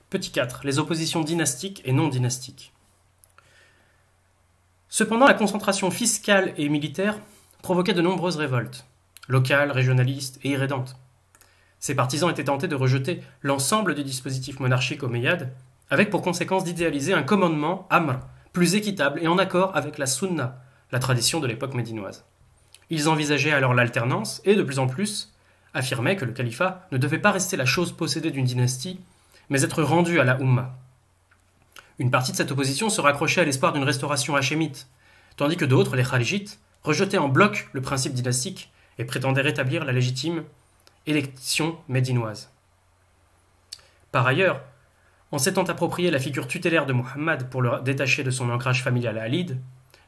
Petit 4. Les oppositions dynastiques et non dynastiques. Cependant, la concentration fiscale et militaire provoquait de nombreuses révoltes, locales, régionalistes et irrédentes. Ces partisans étaient tentés de rejeter l'ensemble du dispositif monarchique omeyyade, avec pour conséquence d'idéaliser un commandement, amr, plus équitable et en accord avec la sunna, la tradition de l'époque médinoise. Ils envisageaient alors l'alternance et, de plus en plus, affirmaient que le califat ne devait pas rester la chose possédée d'une dynastie, mais être rendu à la Ummah. Une partie de cette opposition se raccrochait à l'espoir d'une restauration hachémite, tandis que d'autres, les kharijites, rejetaient en bloc le principe dynastique et prétendaient rétablir la légitime élection médinoise. Par ailleurs, en s'étant approprié la figure tutélaire de Muhammad pour le détacher de son ancrage familial à Alid,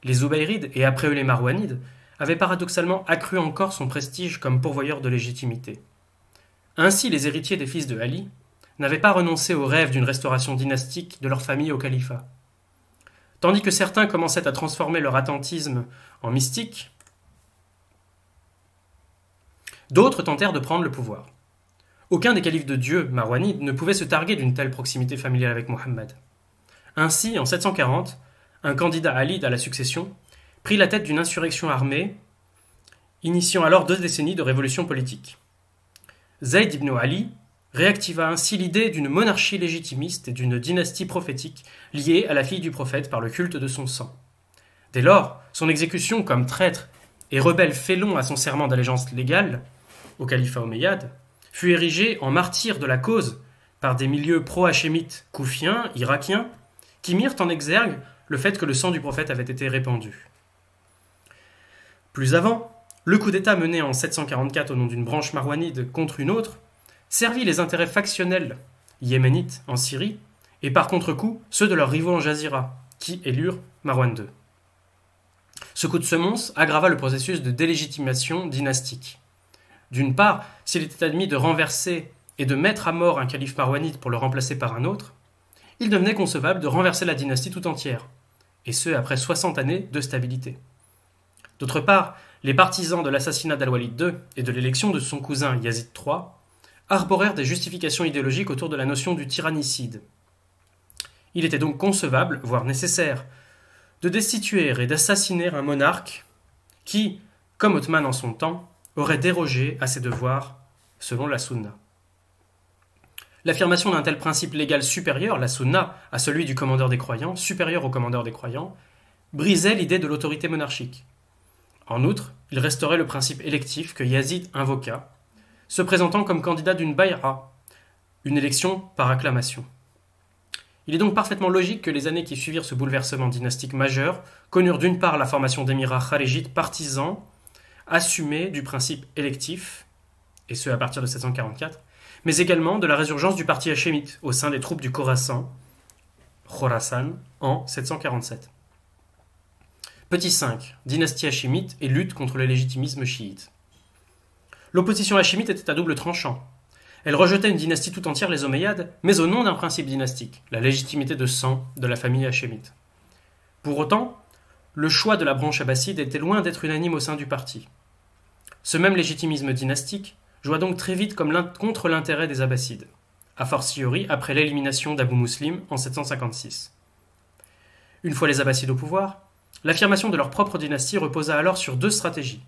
les Zoubayrides et après eux les Marwanides avaient paradoxalement accru encore son prestige comme pourvoyeur de légitimité. Ainsi, les héritiers des fils de Ali n'avaient pas renoncé au rêve d'une restauration dynastique de leur famille au califat. Tandis que certains commençaient à transformer leur attentisme en mystique, d'autres tentèrent de prendre le pouvoir. Aucun des califes de Dieu, Marwanides, ne pouvait se targuer d'une telle proximité familiale avec Mohammed. Ainsi, en 740, un candidat alide à la succession prit la tête d'une insurrection armée, initiant alors 2 décennies de révolution politique. Zayd ibn Ali réactiva ainsi l'idée d'une monarchie légitimiste et d'une dynastie prophétique liée à la fille du prophète par le culte de son sang. Dès lors, son exécution comme traître et rebelle félon à son serment d'allégeance légale au califat omeyyade fut érigée en martyr de la cause par des milieux pro-hachémites koufiens, irakiens, qui mirent en exergue le fait que le sang du prophète avait été répandu. Plus avant, le coup d'État mené en 744 au nom d'une branche marwanide contre une autre servit les intérêts factionnels yéménites en Syrie et par contre-coup ceux de leurs rivaux en Jazira, qui élurent Marwan II. Ce coup de semonce aggrava le processus de délégitimation dynastique. D'une part, s'il était admis de renverser et de mettre à mort un calife marwanide pour le remplacer par un autre, il devenait concevable de renverser la dynastie tout entière, et ce après 60 années de stabilité. D'autre part, les partisans de l'assassinat d'Al-Walid II et de l'élection de son cousin Yazid III arborèrent des justifications idéologiques autour de la notion du tyrannicide. Il était donc concevable, voire nécessaire, de destituer et d'assassiner un monarque qui, comme Othman en son temps, aurait dérogé à ses devoirs selon la sunna. L'affirmation d'un tel principe légal supérieur, la sunna, à celui du commandeur des croyants, supérieur au commandeur des croyants, brisait l'idée de l'autorité monarchique. En outre, il restaurait le principe électif que Yazid invoqua, se présentant comme candidat d'une bay'a, une élection par acclamation. Il est donc parfaitement logique que les années qui suivirent ce bouleversement dynastique majeur connurent d'une part la formation d'émirats kharijites partisans, assumés du principe électif, et ce à partir de 744, mais également de la résurgence du parti hachémite au sein des troupes du Khorasan, en 747. Petit 5. Dynastie hachémite et lutte contre le légitimisme chiite. L'opposition hachémite était à double tranchant. Elle rejetait une dynastie tout entière, les Omeyyades, mais au nom d'un principe dynastique, la légitimité de sang de la famille hachémite. Pour autant, le choix de la branche abbasside était loin d'être unanime au sein du parti. Ce même légitimisme dynastique joua donc très vite contre l'intérêt des abbassides, a fortiori après l'élimination d'Abou Muslim en 756. Une fois les abbassides au pouvoir, l'affirmation de leur propre dynastie reposa alors sur 2 stratégies.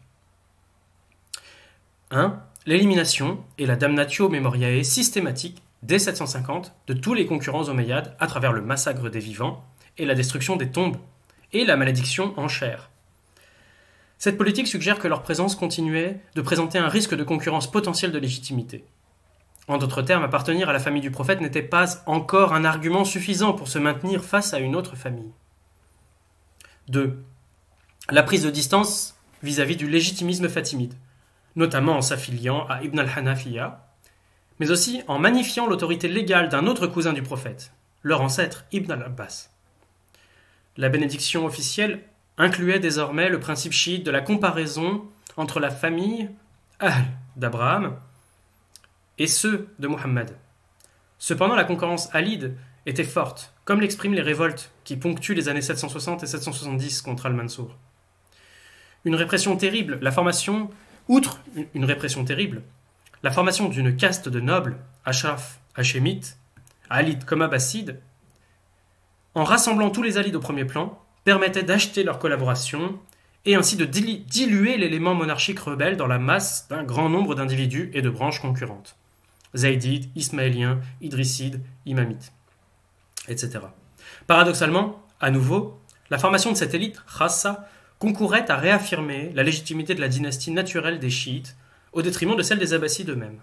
1. L'élimination et la damnatio memoriae systématique, dès 750, de tous les concurrents omeyyades à travers le massacre des vivants et la destruction des tombes, et la malédiction en chair. Cette politique suggère que leur présence continuait de présenter un risque de concurrence potentielle de légitimité. En d'autres termes, appartenir à la famille du prophète n'était pas encore un argument suffisant pour se maintenir face à une autre famille. 2. La prise de distance vis-à-vis du légitimisme fatimide, notamment en s'affiliant à Ibn al-Hanafiya, mais aussi en magnifiant l'autorité légale d'un autre cousin du prophète, leur ancêtre Ibn al-Abbas. La bénédiction officielle incluait désormais le principe chiite de la comparaison entre la famille Ahl d'Abraham et ceux de Muhammad. Cependant, la concurrence alide était forte, comme l'expriment les révoltes qui ponctuent les années 760 et 770 contre Al-Mansour. Outre une répression terrible, la formation d'une caste de nobles, ashraf hachémites, alides comme abbassides, en rassemblant tous les alides au premier plan, permettait d'acheter leur collaboration et ainsi de diluer l'élément monarchique rebelle dans la masse d'un grand nombre d'individus et de branches concurrentes. Zaïdides, Ismaéliens, Idrissides, Imamites, etc. Paradoxalement, à nouveau, la formation de cette élite, Khassa, concourait à réaffirmer la légitimité de la dynastie naturelle des chiites au détriment de celle des abbassides eux-mêmes.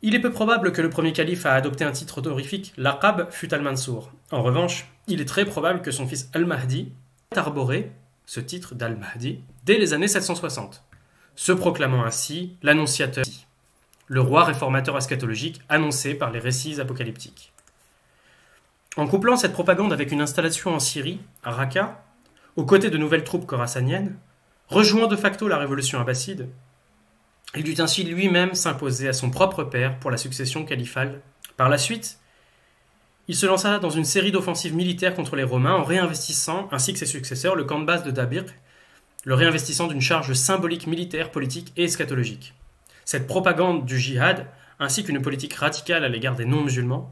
Il est peu probable que le premier calife à adopter un titre honorifique, l'Aqab, fût Al-Mansour. En revanche, il est très probable que son fils Al-Mahdi ait arboré ce titre d'Al-Mahdi dès les années 760, se proclamant ainsi l'annonciateur, le roi réformateur eschatologique annoncé par les récits apocalyptiques. En couplant cette propagande avec une installation en Syrie, à Raqqa, aux côtés de nouvelles troupes khorassaniennes, rejoint de facto la révolution abbasside, il dut ainsi lui-même s'imposer à son propre père pour la succession califale. Par la suite, il se lança dans une série d'offensives militaires contre les Romains en réinvestissant, ainsi que ses successeurs, le camp de base de Dabir, le réinvestissant d'une charge symbolique militaire, politique et eschatologique. Cette propagande du djihad, ainsi qu'une politique radicale à l'égard des non-musulmans,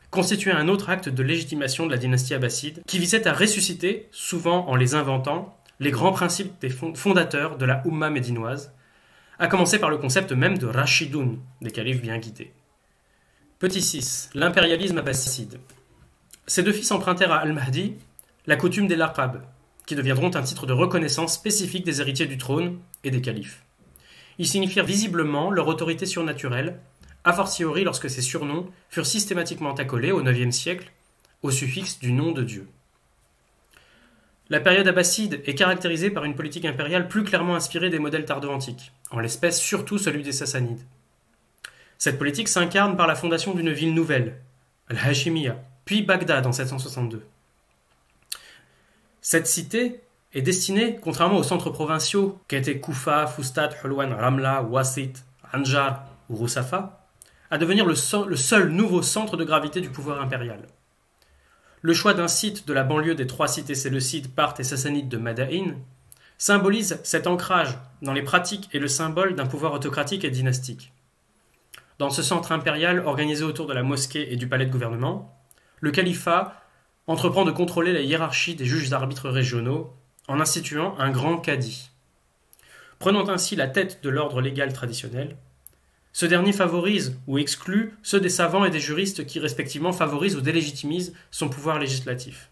constituait un autre acte de légitimation de la dynastie abbasside qui visait à ressusciter, souvent en les inventant, les grands principes des fondateurs de la Oumma médinoise, à commencer par le concept même de Rashidoun, des califes bien guidés. Petit 6. L'impérialisme abbasside. Ces deux fils empruntèrent à Al-Mahdi la coutume des laqab, qui deviendront un titre de reconnaissance spécifique des héritiers du trône et des califes. Ils signifièrent visiblement leur autorité surnaturelle, a fortiori lorsque ces surnoms furent systématiquement accolés au IXe siècle au suffixe du nom de Dieu. La période abbasside est caractérisée par une politique impériale plus clairement inspirée des modèles tardo-antiques, en l'espèce surtout celui des Sassanides. Cette politique s'incarne par la fondation d'une ville nouvelle, Al-Hashimiyya, puis Bagdad en 762. Cette cité est destinée, contrairement aux centres provinciaux qu'étaient Koufa, Fustat, Hulwan, Ramla, Wasit, Anjar ou Rousafa, à devenir le seul nouveau centre de gravité du pouvoir impérial. Le choix d'un site de la banlieue des trois cités séleucides, parthes et sassanides de Madaïn symbolise cet ancrage dans les pratiques et le symbole d'un pouvoir autocratique et dynastique. Dans ce centre impérial organisé autour de la mosquée et du palais de gouvernement, le califat entreprend de contrôler la hiérarchie des juges arbitres régionaux en instituant un grand cadi. Prenant ainsi la tête de l'ordre légal traditionnel, ce dernier favorise ou exclut ceux des savants et des juristes qui respectivement favorisent ou délégitimisent son pouvoir législatif.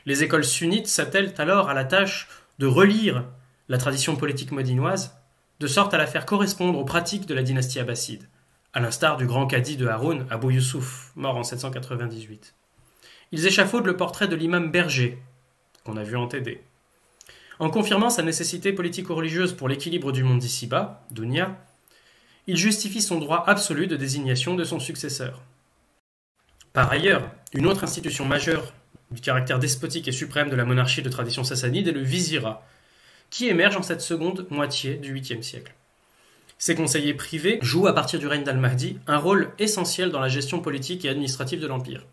Les écoles sunnites s'attellent alors à la tâche de relire la tradition politique médinoise de sorte à la faire correspondre aux pratiques de la dynastie abbasside, à l'instar du grand cadi de Haroun, Abou Youssouf, mort en 798. Ils échafaudent le portrait de l'imam berger, qu'on a vu en TD. En confirmant sa nécessité politico-religieuse pour l'équilibre du monde d'ici-bas, Dunya, il justifie son droit absolu de désignation de son successeur. Par ailleurs, une autre institution majeure du caractère despotique et suprême de la monarchie de tradition sassanide est le vizirat, qui émerge en cette seconde moitié du 8e siècle. Ces conseillers privés jouent à partir du règne d'Al-Mahdi un rôle essentiel dans la gestion politique et administrative de l'Empire.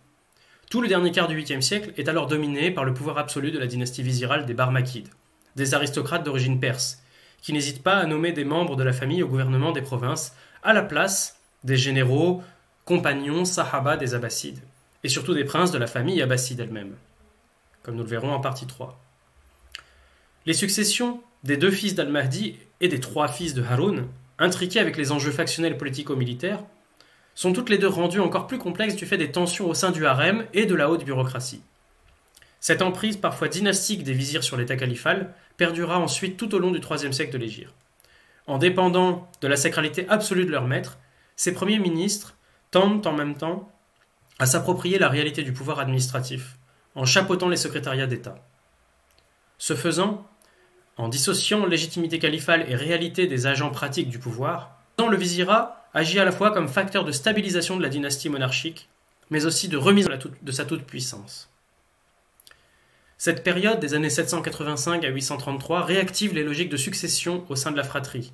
Tout le dernier quart du 8e siècle est alors dominé par le pouvoir absolu de la dynastie vizirale des Barmakides, des aristocrates d'origine perse, qui n'hésitent pas à nommer des membres de la famille au gouvernement des provinces à la place des généraux, compagnons, sahaba des Abbassides, et surtout des princes de la famille abbasside elle-même, comme nous le verrons en partie 3. Les successions des deux fils d'Al-Mahdi et des trois fils de Haroun, intriquées avec les enjeux factionnels politico-militaires, sont toutes les deux rendues encore plus complexes du fait des tensions au sein du harem et de la haute bureaucratie. Cette emprise parfois dynastique des vizirs sur l'état califal perdura ensuite tout au long du IIIe siècle de l'Hégire. En dépendant de la sacralité absolue de leur maître, ces premiers ministres tendent en même temps à s'approprier la réalité du pouvoir administratif, en chapeautant les secrétariats d'État. Ce faisant, en dissociant légitimité califale et réalité des agents pratiques du pouvoir, le vizirat agit à la fois comme facteur de stabilisation de la dynastie monarchique, mais aussi de remise de sa toute-puissance. Cette période des années 785 à 833 réactive les logiques de succession au sein de la fratrie.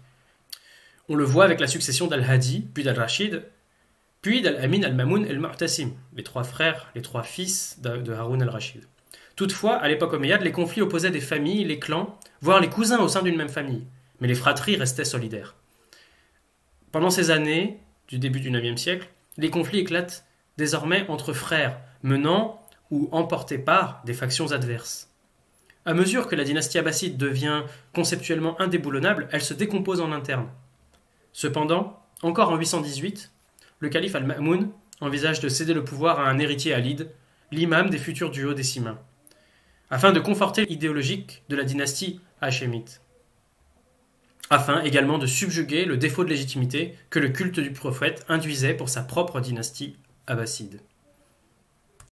On le voit avec la succession d'Al-Hadi, puis d'Al-Rachid, puis d'Al-Amin, Al-Mamoun et Al-Mu'tasim, les trois frères, les trois fils de Haroun al-Rachid. Toutefois, à l'époque omeyyade, les conflits opposaient des familles, les clans, voire les cousins au sein d'une même famille, mais les fratries restaient solidaires. Pendant ces années, du début du IXe siècle, les conflits éclatent désormais entre frères, menant ou emportés par des factions adverses. À mesure que la dynastie abbasside devient conceptuellement indéboulonnable, elle se décompose en interne. Cependant, encore en 818, le calife al-Ma'moun envisage de céder le pouvoir à un héritier Alid, l'imam des futurs duodécimains, afin de conforter l'idéologique de la dynastie hachémite, afin également de subjuguer le défaut de légitimité que le culte du prophète induisait pour sa propre dynastie abbasside.